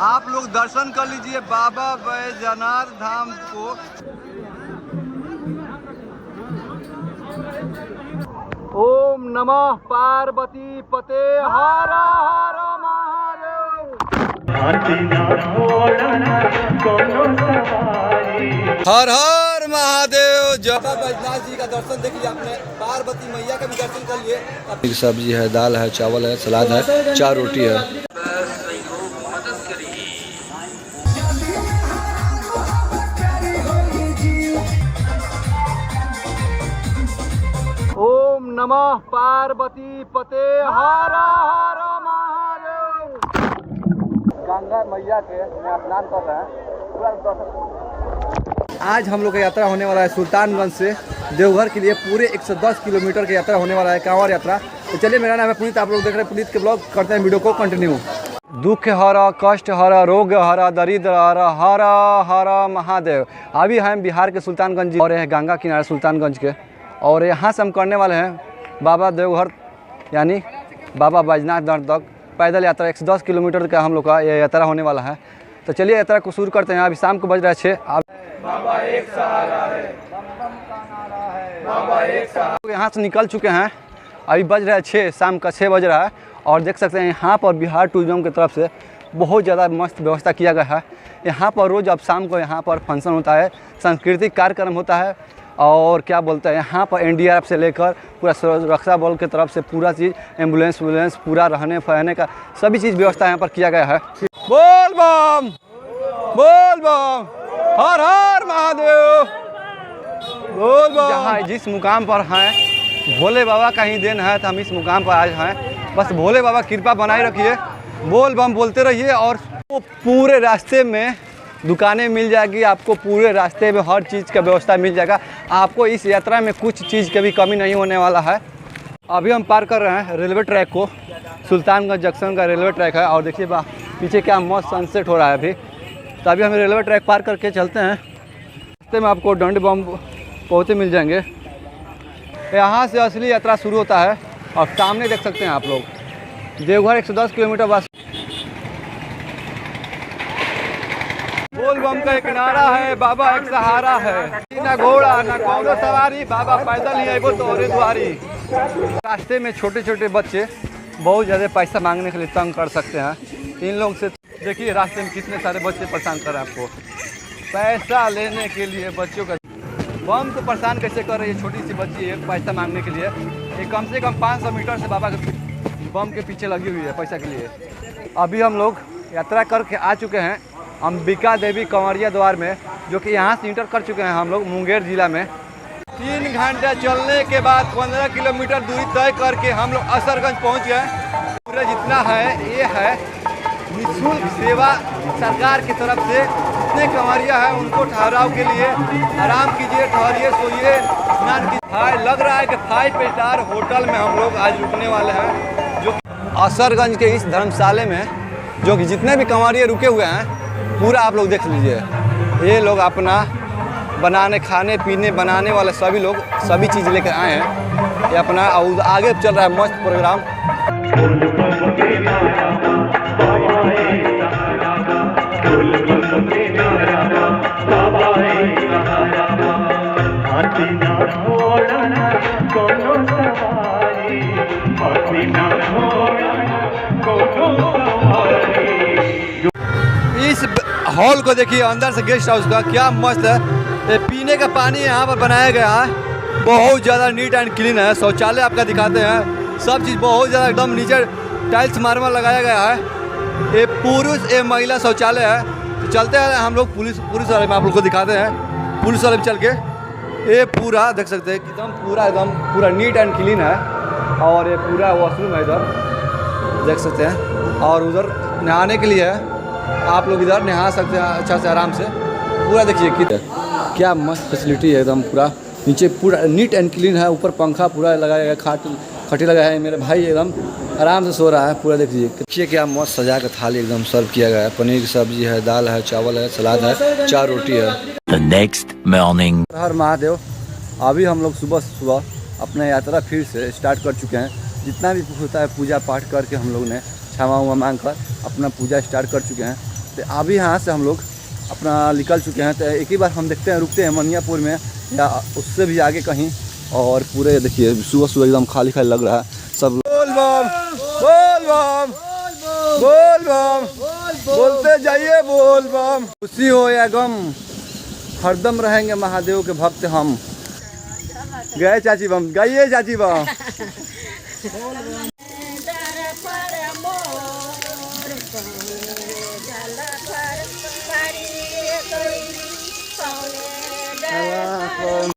आप लोग दर्शन कर लीजिए बाबा बैजनाथ धाम को। ओम नमः पार्वती पते हर हर महादेव। हर हर महादेव। बाबा बैजनाथ जी का दर्शन देख लिया आपने, पार्वती मैया का भी दर्शन कर लिए। सब्जी है, दाल है, चावल है, सलाद है, 4 रोटी है। ओम नमः पार्वती पते हर हर महादेव। गंगा मैया के स्नान कर रहे हैं। आज हम लोग का यात्रा होने वाला है सुल्तानगंज से देवघर के लिए। पूरे 110 किलोमीटर की यात्रा होने वाला है, कांवड़ यात्रा। तो चलिए, मेरा नाम है पुनीत, आप लोग देख रहे हैं पुनीत के ब्लॉग। करते हैं वीडियो को कंटिन्यू। दुख हरा, कष्ट हरा, रोग हरा, दरिद्र हरा, हर हर महादेव। अभी हम बिहार के सुल्तानगंज और है गंगा किनारे सुल्तानगंज के, और यहाँ से हम करने वाले हैं बाबा देवघर यानी बाबा बैजनाथ धाम तक पैदल यात्रा। 110 किलोमीटर का हम लोग का ये यात्रा होने वाला है। तो चलिए यात्रा को शुरू करते हैं। अभी शाम को बज रहा है 6। बाबा एक सहारा है, बाबा एक सहारा। यहाँ से निकल चुके हैं, अभी बज रहा है 6, शाम का 6 बज रहा है। और देख सकते हैं यहाँ पर बिहार टूरिज्म की तरफ से बहुत ज़्यादा मस्त व्यवस्था किया गया है। यहाँ पर रोज़ अब शाम को यहाँ पर फंक्शन होता है, सांस्कृतिक कार्यक्रम होता है। और क्या बोलते हैं, यहाँ पर NDRF से लेकर पूरा सुरक्षा बल की तरफ से पूरा चीज़, एम्बुलेंस पूरा रहने सहने का सभी चीज़ व्यवस्था यहाँ पर किया गया है। बोल बम, बोल बम, हर हर महादेव, बोल बम। जहाँ जिस मुकाम पर हैं भोले बाबा का ही देन है, तो हम इस मुकाम पर आज हैं। बस भोले बाबा कृपा बनाए रखिए, बोल बम बोलते रहिए। और पूरे रास्ते में दुकानें मिल जाएगी आपको, पूरे रास्ते में हर चीज़ का व्यवस्था मिल जाएगा आपको। इस यात्रा में कुछ चीज़ की भी कमी नहीं होने वाला है। अभी हम पार कर रहे हैं रेलवे ट्रैक को, सुल्तानगंज जंक्शन का रेलवे ट्रैक है। और देखिए पीछे क्या मस्त सनसेट हो रहा है अभी। तो अभी हम रेलवे ट्रैक पार करके चलते हैं। रास्ते में आपको डंड बम पौधे मिल जाएंगे। यहाँ से असली यात्रा शुरू होता है। और सामने देख सकते हैं आप लोग देवघर 110 किलोमीटर बस। बोल बम का एक नारा है, बाबा एक सहारा है। ना घोड़ा ना कौनो सवारी, बाबा पैदल ही आइबो तोरे द्वारी। रास्ते में छोटे छोटे बच्चे बहुत ज़्यादा पैसा मांगने के लिए तंग कर सकते हैं। इन लोग से देखिए रास्ते में कितने सारे बच्चे परेशान कर रहे हैं आपको पैसा लेने के लिए। बच्चों का बम को परेशान कैसे कर रही है छोटी सी बच्ची है पैसा मांगने के लिए। ये कम से कम 500 मीटर से बाबा के बम के पीछे लगी हुई है पैसा के लिए। अभी हम लोग यात्रा करके आ चुके हैं अंबिका देवी कंवरिया द्वार में, जो कि यहाँ से इंटर कर चुके हैं हम लोग मुंगेर जिला में। 3 घंटे चलने के बाद 15 किलोमीटर दूरी तय करके हम लोग असरगंज पहुँच गए। पूरा जितना है ये है निःशुल्क सेवा सरकार की तरफ से। जितने कंवरिया हैं उनको ठहराव के लिए आराम कीजिए, ठहरिए, सोइए, स्नान कीजिए। लग रहा है कि 5 स्टार होटल में हम लोग आज रुकने वाले हैं, जो असरगंज के इस धर्मशाला में, जो कि जितने भी कंवरिया रुके हुए हैं पूरा आप लोग देख लीजिए। ये लोग अपना बनाने खाने पीने बनाने वाले सभी लोग सभी चीज़ लेकर आए हैं। ये अपना आगे चल रहा है मस्त प्रोग्राम। इस हॉल को देखिए, अंदर से गेस्ट हाउस का क्या मस्त है। ये पीने का पानी यहाँ पर बनाया गया है, बहुत ज़्यादा नीट एंड क्लीन है। शौचालय आपका दिखाते हैं, सब चीज़ बहुत ज़्यादा एकदम नीचे टाइल्स मार्बल लगाया गया है। ये पुरुष ये महिला शौचालय है। तो चलते हैं हम लोग पुलिस वाले में, आप लोग को दिखाते हैं पुलिस वाले में चल के। ये पूरा देख सकते हैं एकदम पूरा नीट एंड क्लीन है। और ये पूरा वॉशरूम है इधर देख सकते हैं। और उधर नहाने के लिए है, आप लोग इधर नहा सकते हैं अच्छा से आराम से। पूरा देखिए क्या मस्त फैसिलिटी है एकदम। पूरा नीचे पूरा नीट एंड क्लीन है, ऊपर पंखा पूरा लगाया गया, खटी लगा है। मेरे भाई एकदम आराम से सो रहा है। पूरा देखिए क्या मस्त सजा के थाली एकदम सर्व किया गया है। पनीर की सब्जी है, दाल है, चावल है, सलाद है, 4 रोटी है। The next morning. हर महादेव। अभी हम लोग सुबह अपना यात्रा फिर से स्टार्ट कर चुके हैं। जितना भी होता है पूजा पाठ करके हम लोग ने क्षमा उमा मांग कर अपना पूजा स्टार्ट कर चुके हैं। तो अभी यहाँ से हम लोग अपना निकल चुके हैं। तो एक ही बार हम देखते हैं, रुकते हैं मनियापुर में या उससे भी आगे कहीं। और पूरे देखिए सुबह सुबह एकदम खाली खाली लग रहा है सब। बोल बम बोल बम बोल बम बोलते जाइए बोल बम। खुशी हो या गम हरदम रहेंगे महादेव के भक्त हम। गए चाची बम, गाइए चाची बम।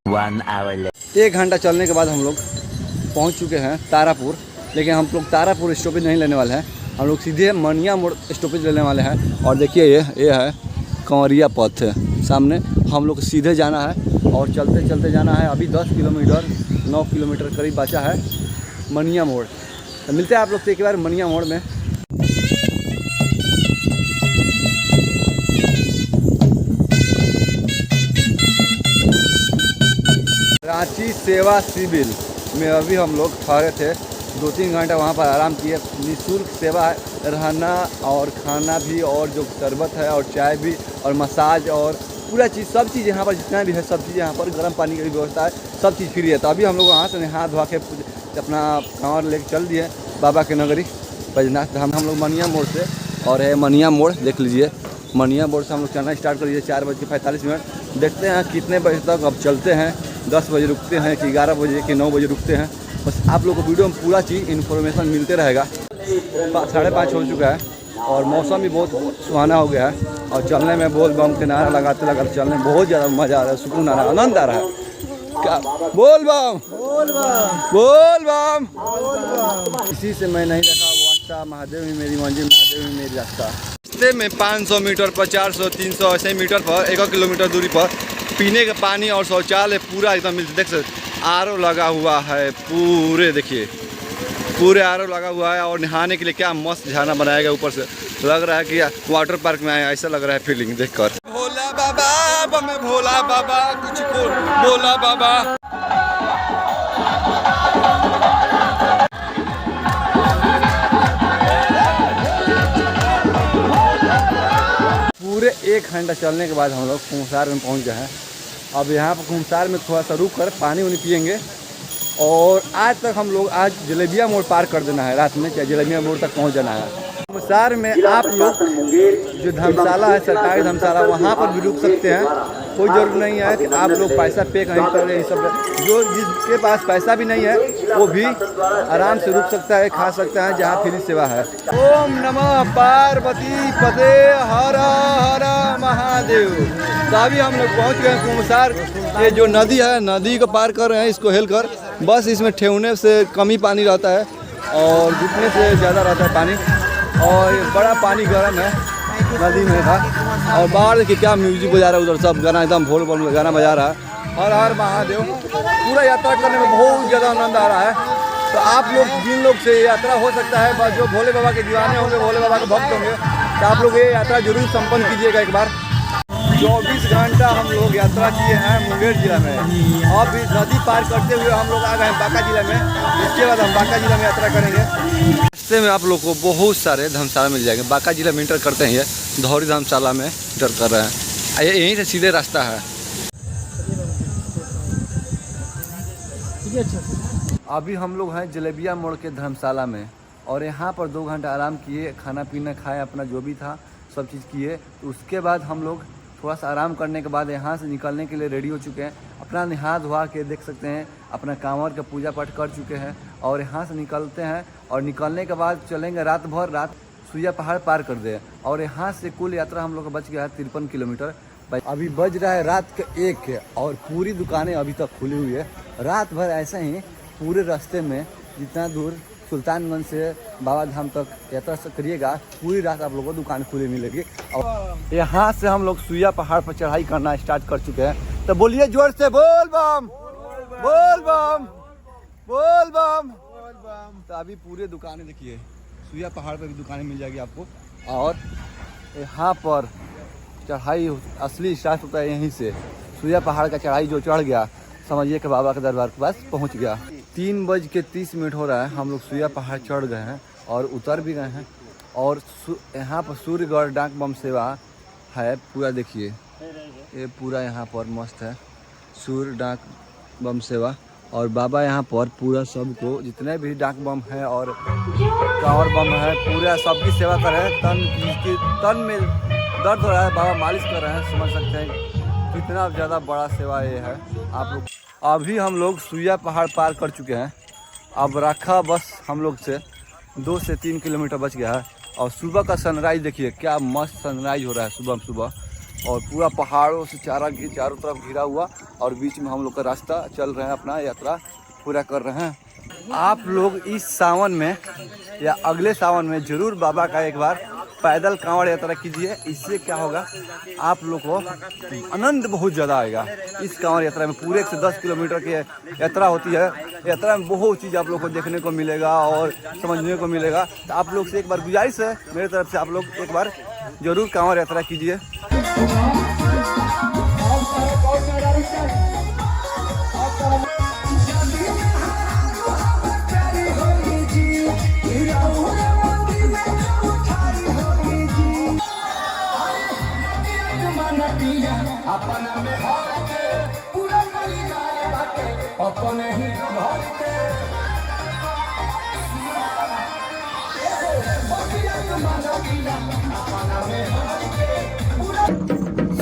One hour later. 1 घंटा चलने के बाद हम लोग पहुंच चुके हैं तारापुर। लेकिन हम लोग तारापुर स्टॉपेज नहीं लेने वाले हैं, हम लोग सीधे मनिया मोड़ स्टॉपेज लेने वाले हैं। और देखिए ये है कंवरिया पथ है सामने, हम लोग सीधे जाना है और चलते चलते जाना है। अभी 10 किलोमीटर 9 किलोमीटर करीब बचा है मनिया मोड़। तो मिलते हैं आप लोग से एक बार मनिया मोड़ में। रांची सेवा सिविल में अभी हम लोग ठहरे थे, 2-3 घंटा वहाँ पर आराम किए। निःशुल्क सेवा है, रहना और खाना भी, और जो शरबत है और चाय भी और मसाज और पूरा चीज़ सब चीज़ यहाँ पर जितना भी है सब चीज़ यहाँ पर, गर्म पानी की भी व्यवस्था है, सब चीज़ फ्री है। तो अभी हम लोग वहाँ से नहा धोवा के अपना कांवर लेके चल दिए बाबा के नगरी बैजनाथ। हम लोग मनिया मोड़ से, और है मनिया मोड़ देख लीजिए। मनिया मोड़ से हम लोग चलना स्टार्ट कर दिए 4:45। देखते हैं कितने बजे तक अब चलते हैं। 10 बजे रुकते हैं कि 11 बजे कि 9 बजे रुकते हैं। बस आप लोगों को वीडियो में पूरा चीज़ इन्फॉर्मेशन मिलते रहेगा। 5:30 हो चुका है और मौसम भी बहुत सुहाना हो गया है। और चलने में बोल बम के नारा लगाते लगाते चलने में बहुत ज़्यादा मज़ा आ रहा है, सुकून आ रहा है, आनंद आ रहा है। क्या बोल बम बोल बम बोल बम। इसी से मैं नहीं रखा वास्ता, महादेव ही मेरी मंजिल, महादेव ही मेरी रास्ता। रास्ते में 500 मीटर पर 400 300 ऐसे मीटर पर 1 किलोमीटर दूरी पर पीने का पानी और शौचालय पूरा एकदम मिलते। देख सकते आरओ लगा हुआ है पूरे, देखिए पूरे आरओ लगा हुआ है। और नहाने के लिए क्या मस्त झरना बनाया गया, ऊपर से लग रहा है कि वाटर पार्क में आया, ऐसा लग रहा है फीलिंग देखकर। भोला बाबा बम भोला बाबा कुछ को भोला बाबा। पूरे 1 घंटा चलने के बाद हम लोग खूंसार में पहुंच गए हैं। अब यहाँ पर खूंसार में थोड़ा सा रुक कर पानी उनी पियेंगे। और आज तक हम लोग आज जलेबिया मोड़ पार कर देना है, रात में क्या जलेबिया मोड़ तक पहुँच जाना है। खूंसार में आप लोग जो धर्मशाला है, सरकारी धर्मशाला, वहाँ पर भी रुक सकते हैं। कोई ज़रूरत नहीं है कि आप लोग पैसा पे कहीं पर ये सब। जो जिसके पास पैसा भी नहीं है वो भी आराम से रुक सकता है, खा सकता है, जहाँ फ्री सेवा है। ओम नमः पार्वती पते हर हर महादेव। तो अभी हम लोग पहुँच गए खूंसार। ये जो नदी है, नदी को पार कर रहे हैं इसको हेल कर। बस इसमें ठेवने से कम ही पानी रहता है और घुटने से ज़्यादा रहता है पानी। और बड़ा पानी गर्म है नदी में था। और बाहर देखिए क्या म्यूजिक बजा रहा है, उधर सब गाना एकदम भोल भोल गाना बजा रहा है। हर हर महादेव। पूरा यात्रा करने में बहुत ज़्यादा आनंद आ रहा है। तो आप लोग जिन लोग से यात्रा हो सकता है, बस जो भोले बाबा के दीवाने होंगे, भोले बाबा के भक्त होंगे, तो आप लोग ये यात्रा जरूर संपन्न कीजिएगा एक बार। 24 घंटा हम लोग यात्रा किए हैं मुंगेर जिला में। अब इस नदी पार करते हुए हम लोग आ गए हैं बांका जिला में। इसके बाद हम बांका जिला में यात्रा करेंगे। रास्ते में आप लोग को बहुत सारे धर्मशाला मिल जाएंगे। बांका जिला में इंटर करते हैं, धौरी धर्मशाला में इंटर कर रहे हैं। यहीं से सीधे रास्ता है। अभी हम लोग हैं जलेबिया मोड़ के धर्मशाला में और यहाँ पर 2 घंटा आराम किए, खाना पीना खाए, अपना जो भी था सब चीज़ किए। तो उसके बाद हम लोग थोड़ा सा आराम करने के बाद यहाँ से निकलने के लिए रेडी हो चुके हैं। अपना नहा धोवा के देख सकते हैं अपना कांवर का पूजा पाठ कर चुके हैं और यहाँ से निकलते हैं। और निकलने के बाद चलेंगे रात भर, रात सुइया पहाड़ पार कर दे। और यहाँ से कुल यात्रा हम लोग का बच गया है 53 किलोमीटर। अभी बज रहा है रात के 1 और पूरी दुकानें अभी तक खुली हुई है। रात भर ऐसे ही पूरे रास्ते में जितना दूर सुल्तानगंज से बाबा धाम तक यात्रा करिएगा, पूरी रात आप लोगों को दुकान खुली मिलेगी। और यहाँ से हम लोग सुइया पहाड़ पर चढ़ाई करना स्टार्ट कर चुके हैं। तो बोलिए जोर से बोल बम बोल बम बोल बम। तो अभी पूरे दुकानें देखिए, सुइया पहाड़ पर भी दुकानें मिल जाएगी आपको। और यहाँ पर चढ़ाई असली स्टार्ट होता है यहीं से। सुइया पहाड़ का चढ़ाई जो चढ़ गया समझिए कि बाबा के दरबार के पास पहुँच गया। 3:30 हो रहा है, हम लोग सुइया पहाड़ चढ़ गए हैं और उतर भी गए हैं। और यहाँ पर सूर्यगढ़ डाक बम सेवा है पूरा। देखिए ये पूरा यहाँ पर मस्त है सूर्य डाक बम सेवा। और बाबा यहाँ पर पूरा सबको जितने भी डाक बम है और कांवर बम है पूरा सबकी सेवा कर रहे हैं। तन में दर्द हो रहा है, बाबा मालिश कर रहे हैं। समझ सकते हैं कितना ज़्यादा बड़ा सेवा ये है आप लोग। अभी हम लोग सुइया पहाड़ पार कर चुके हैं। अब रखा बस हम लोग से 2 से 3 किलोमीटर बच गया है। और सुबह का सनराइज देखिए क्या मस्त सनराइज हो रहा है सुबह। और पूरा पहाड़ों से चारों तरफ घिरा हुआ और बीच में हम लोग का रास्ता चल रहे हैं, अपना यात्रा पूरा कर रहे हैं। आप लोग इस सावन में या अगले सावन में ज़रूर बाबा का एक बार पैदल कांवड़ यात्रा कीजिए। इससे क्या होगा आप लोग को आनंद बहुत ज़्यादा आएगा। इस कांवड़ यात्रा में पूरे 110 किलोमीटर की यात्रा होती है। यात्रा में बहुत चीज़ आप लोग को देखने को मिलेगा और समझने को मिलेगा। तो आप लोग से एक बार गुजारिश है मेरी तरफ से, आप लोग एक बार ज़रूर कांवड़ यात्रा कीजिए।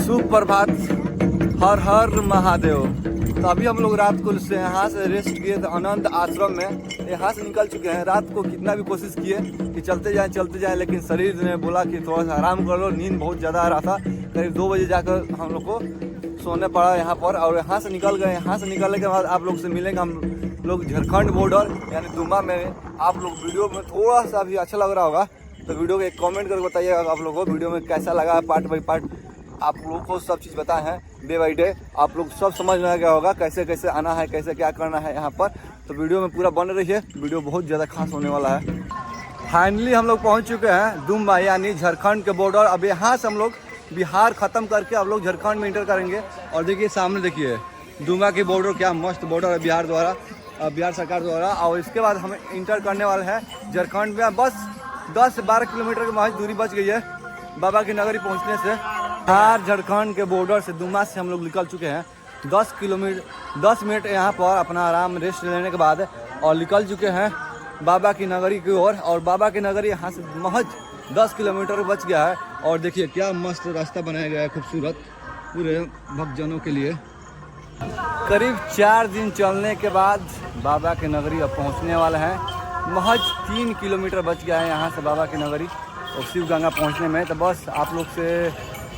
सुप्रभात, हर हर महादेव। तो अभी हम लोग रात को से यहाँ से रेस्ट किए थे आनंद आश्रम में। यहाँ से निकल चुके हैं। रात को कितना भी कोशिश किए कि चलते जाएं, लेकिन शरीर ने बोला कि थोड़ा सा आराम कर लो। नींद बहुत ज़्यादा आ रहा था। करीब 2 बजे जाकर हम लोग को सोने पड़ा यहाँ पर। और यहाँ से निकल गए। यहाँ से निकलने के बाद आप लोग से मिलेंगे हम लोग झारखंड बॉर्डर यानी दुमा में। आप लोग वीडियो में थोड़ा सा भी अच्छा लग रहा होगा तो वीडियो को एक कमेंट करके बताइएगा आप लोगों को वीडियो में कैसा लगा। पार्ट बाई पार्ट आप लोगों को सब चीज़ बताए हैं डे बाई डे। आप लोग सब समझ में आ गया होगा कैसे कैसे आना है, कैसे क्या करना है यहाँ पर। तो वीडियो में पूरा बन रही है। वीडियो बहुत ज़्यादा खास होने वाला है। फाइनली हम लोग पहुँच चुके हैं दुमा यानी झारखंड के बॉर्डर। अब यहाँ से हम लोग बिहार ख़त्म करके अब लोग झारखंड में इंटर करेंगे। और देखिए सामने देखिए दुमा की बॉर्डर, क्या मस्त बॉर्डर है बिहार सरकार द्वारा। और इसके बाद हम इंटर करने वाले हैं झारखंड में। बस 10 से 12 किलोमीटर की महज दूरी बच गई है बाबा की नगरी पहुंचने से। झारखंड के बॉर्डर से दुमा से हम लोग निकल चुके हैं। 10 मिनट यहाँ पर अपना आराम रेस्ट लेने के बाद और निकल चुके हैं बाबा की नगरी की ओर। और बाबा की नगरी यहाँ से महज 10 किलोमीटर बच गया है। और देखिए क्या मस्त रास्ता बनाया गया है खूबसूरत पूरे भक्तजनों के लिए। करीब 4 दिन चलने के बाद बाबा की नगरी अब पहुँचने वाले हैं। महज 3 किलोमीटर बच गया है यहाँ से बाबा की नगरी और शिव गंगा पहुँचने में। तो बस आप लोग से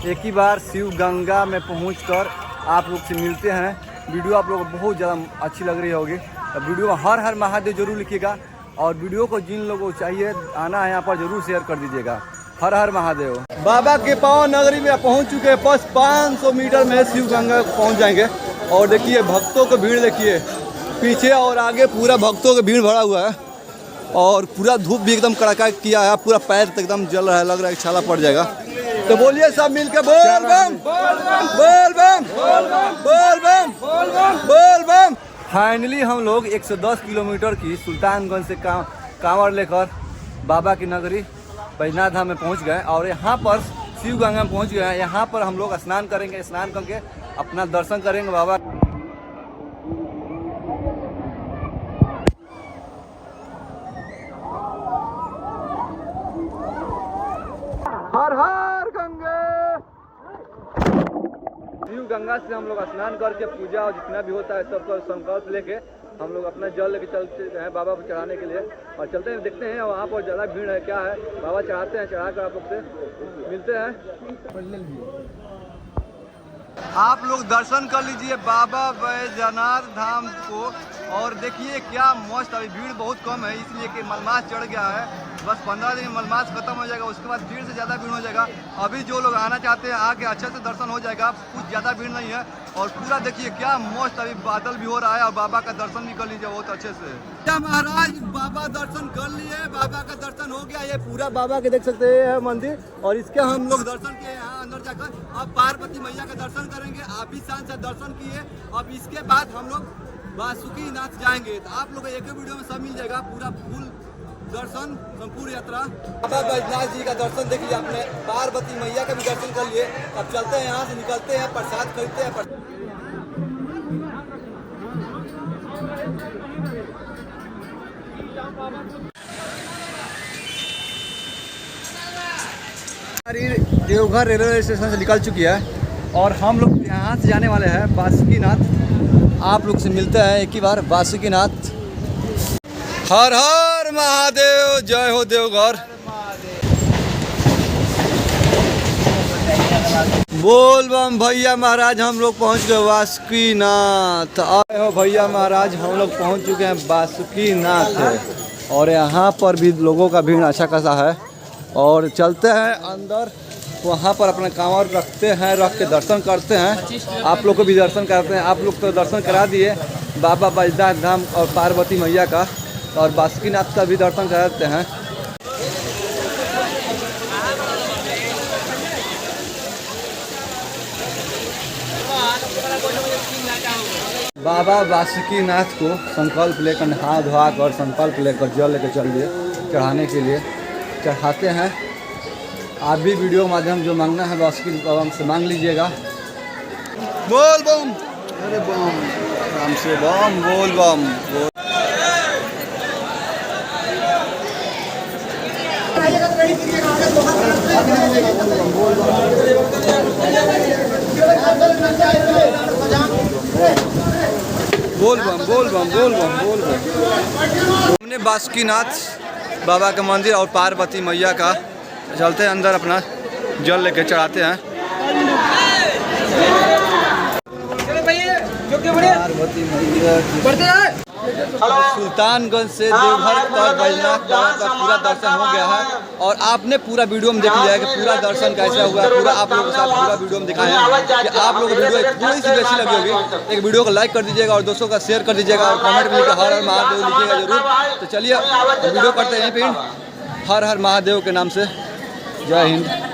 एक ही बार शिव गंगा में पहुंचकर आप लोग से मिलते हैं। वीडियो आप लोगों को बहुत ज़्यादा अच्छी लग रही होगी। तो वीडियो में हर हर महादेव जरूर लिखिएगा। और वीडियो को जिन लोगों को चाहिए आना है यहाँ पर जरूर शेयर कर दीजिएगा। हर हर महादेव। बाबा के पावन नगरी में पहुँच चुके हैं। बस 500 मीटर में शिव गंगा पहुँच जाएंगे। और देखिए भक्तों की भीड़ देखिए पीछे और आगे पूरा भक्तों की भीड़ भरा हुआ है। और पूरा धूप भी एकदम कड़ाका किया है। पूरा पैर एकदम जल रहा है, लग रहा है छाला पड़ जाएगा। तो बोलिए सब मिलकर बोल बम बोल बम बोल बम बोल बम। फाइनली हम लोग 110 किलोमीटर की सुल्तानगंज से कांवड़ लेकर बाबा की नगरी बैजनाथ धाम में पहुंच गए। और यहाँ पर शिव गंगा में पहुंच गए हैं। यहाँ पर हम लोग स्नान करेंगे। स्नान करके अपना दर्शन करेंगे बाबा। हर हर गंगे। शिव गंगा से हम लोग स्नान करके पूजा और जितना भी होता है सबका संकल्प लेके हम लोग अपना जल लेके चलते हैं बाबा को चढ़ाने के लिए। और चलते हैं देखते हैं वहाँ पर ज़्यादा भीड़ है क्या है। बाबा चढ़ाते हैं, चढ़ा कर आप लोग से मिलते हैं। आप लोग दर्शन कर लीजिए बाबा बैजनाथ धाम को। और देखिए क्या मस्त। अभी भीड़ बहुत कम है इसलिए कि मलमास चढ़ गया है। बस 15 दिन में मलमास खत्म हो जाएगा। उसके बाद भीड़ से ज़्यादा भीड़ हो जाएगा। अभी जो लोग आना चाहते हैं आके अच्छे से दर्शन हो जाएगा। कुछ ज़्यादा भीड़ नहीं है। और पूरा देखिए क्या मस्त अभी बादल भी हो रहा है। और बाबा का दर्शन भी कर लीजिए बहुत अच्छे से। महाराज बाबा दर्शन कर लिए, बाबा का दर्शन हो गया। ये पूरा बाबा के देख सकते हैं मंदिर। और इसके हम लोग दर्शन किए यहाँ अंदर जाकर। अब पार्वती मैया का दर्शन करेंगे। आप भी शान से दर्शन किए। अब इसके बाद हम लोग बासुकीनाथ जाएंगे। तो आप लोग एक वीडियो में सब मिल जाएगा। पूरा फुल दर्शन संपूर्ण यात्रा बाबा बैजनाथ जी का दर्शन देख लिया आपने, पार्वती मैया का भी दर्शन कर लिए। अब चलते हैं, यहाँ से निकलते हैं, प्रसाद खरीदते हैं। देवघर रेलवे स्टेशन से निकल चुकी है और हम लोग यहाँ से जाने वाले हैं बासुकीनाथ। आप लोग से मिलते हैं एक ही बार बासुकीनाथ। हर हर महादेव, जय हो देवघर। बोल बम भैया महाराज, हम लोग पहुँच गए बासुकीनाथ। आए हो भैया महाराज, हम लोग पहुँच चुके हैं बासुकीनाथ और यहाँ पर भी लोगों का भीड़ अच्छा खासा है। और चलते हैं अंदर, वहाँ पर अपना कांवर रखते हैं, रख के दर्शन करते हैं। आप लोग को भी दर्शन करते हैं। आप लोग तो दर्शन करा दिए बाबा बैजनाथ धाम और पार्वती मैया का, और बासुकीनाथ का भी दर्शन कराते हैं। बाबा बासुकीनाथ को संकल्प लेकर, नहा धोआ कर संकल्प लेकर जल लेकर चल दिए चढ़ाने के लिए। चढ़ाते हैं। आप भी वीडियो के माध्यम जो मांगना है बासुकी बाबा से मांग लीजिएगा। बोल बम, अरे बम, राम से बम, बोल बम बोल। बोल बम, बोल बम, बोल बम, बोल बम। हमने बासुकीनाथ बाबा का मंदिर और पार्वती मैया का, चलते हैं अंदर, अपना जल लेके चढ़ाते हैं। पार्वती मैया सुल्तानगंज से देवघर तक बैजनाथ बाबा का पूरा दर्शन हो गया है और आपने पूरा वीडियो में देख लिया है कि पूरा दर्शन कैसा हुआ। पूरा आप लोगों के साथ पूरा वीडियो में दिखाया है कि आप लोगों को वीडियो थोड़ी सी अच्छी लगी होगी। एक वीडियो को लाइक कर दीजिएगा और दोस्तों का शेयर कर दीजिएगा और कमेंट में लिखकर हर हर महादेव लिखिएगा जरूर। तो चलिए वीडियो करते हैं यहीं पे, हर हर महादेव के नाम से। जय हिंद।